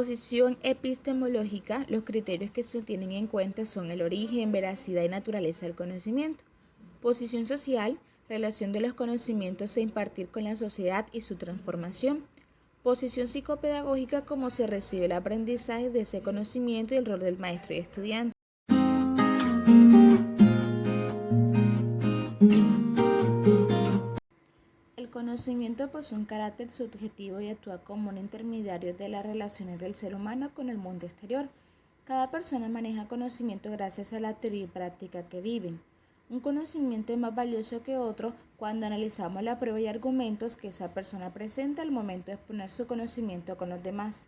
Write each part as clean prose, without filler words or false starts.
Posición epistemológica, los criterios que se tienen en cuenta son el origen, veracidad y naturaleza del conocimiento. Posición social, relación de los conocimientos a impartir con la sociedad y su transformación. Posición psicopedagógica, cómo se recibe el aprendizaje de ese conocimiento y el rol del maestro y estudiante. El conocimiento posee un carácter subjetivo y actúa como un intermediario de las relaciones del ser humano con el mundo exterior. Cada persona maneja conocimiento gracias a la teoría y práctica que viven. Un conocimiento es más valioso que otro cuando analizamos la prueba y argumentos que esa persona presenta al momento de exponer su conocimiento con los demás.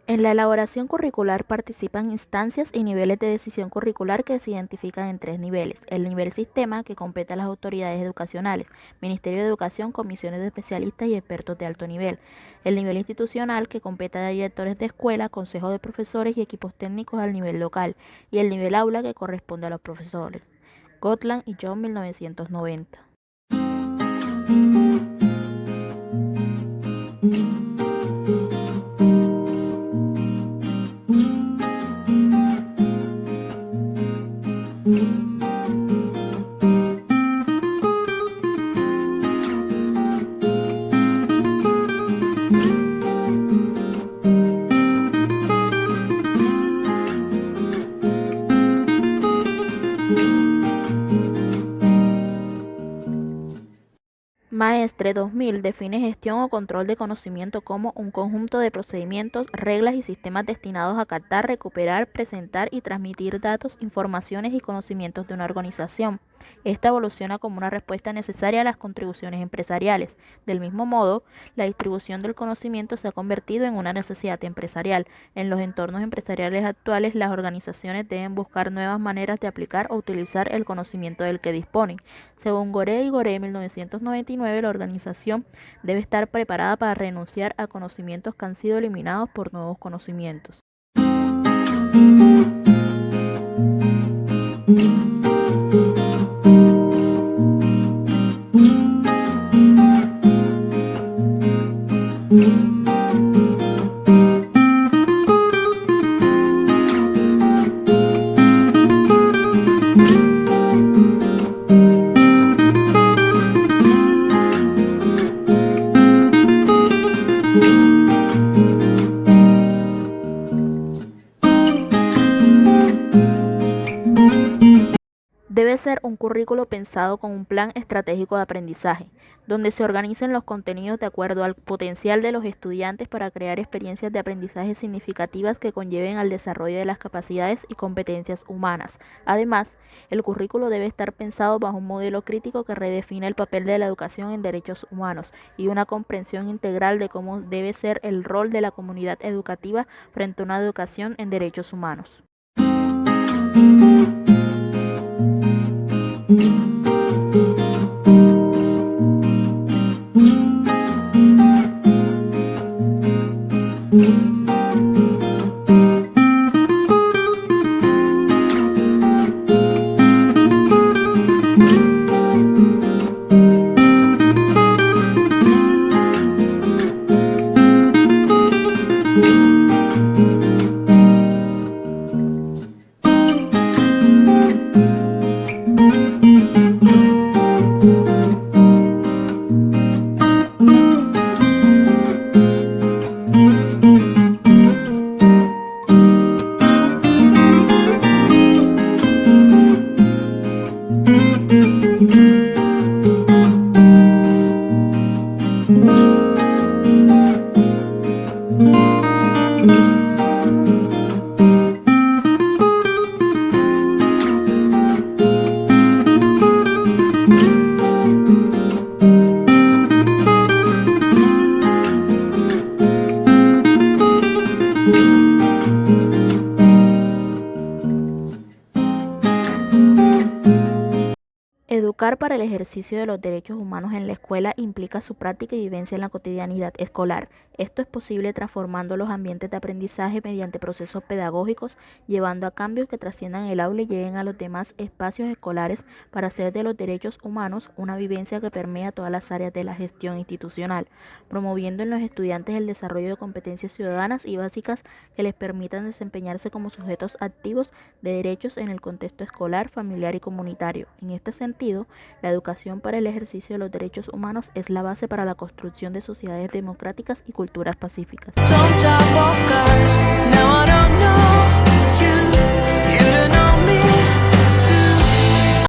En la elaboración curricular participan instancias y niveles de decisión curricular que se identifican en 3 niveles. El nivel sistema, que compete a las autoridades educacionales, Ministerio de Educación, comisiones de especialistas y expertos de alto nivel. El nivel institucional, que compete a directores de escuela, consejos de profesores y equipos técnicos al nivel local. Y el nivel aula, que corresponde a los profesores. Gotland y John, 1990. Maestre 2000 define gestión o control de conocimiento como un conjunto de procedimientos, reglas y sistemas destinados a captar, recuperar, presentar y transmitir datos, informaciones y conocimientos de una organización. Esta evoluciona como una respuesta necesaria a las contribuciones empresariales. Del mismo modo, la distribución del conocimiento se ha convertido en una necesidad empresarial. En los entornos empresariales actuales, las organizaciones deben buscar nuevas maneras de aplicar o utilizar el conocimiento del que disponen. Según Gore y Gore, 1999, la organización debe estar preparada para renunciar a conocimientos que han sido eliminados por nuevos conocimientos. Debe ser un currículo pensado con un plan estratégico de aprendizaje, donde se organicen los contenidos de acuerdo al potencial de los estudiantes para crear experiencias de aprendizaje significativas que conlleven al desarrollo de las capacidades y competencias humanas. Además, el currículo debe estar pensado bajo un modelo crítico que redefine el papel de la educación en derechos humanos y una comprensión integral de cómo debe ser el rol de la comunidad educativa frente a una educación en derechos humanos. Educar para el ejercicio de los derechos humanos en la escuela implica su práctica y vivencia en la cotidianidad escolar. Esto es posible transformando los ambientes de aprendizaje mediante procesos pedagógicos, llevando a cambios que trasciendan el aula y lleguen a los demás espacios escolares para hacer de los derechos humanos una vivencia que permea todas las áreas de la gestión institucional, promoviendo en los estudiantes el desarrollo de competencias ciudadanas y básicas que les permitan desempeñarse como sujetos activos de derechos en el contexto escolar, familiar y comunitario. En este sentido, la educación para el ejercicio de los derechos humanos es la base para la construcción de sociedades democráticas y culturas pacíficas.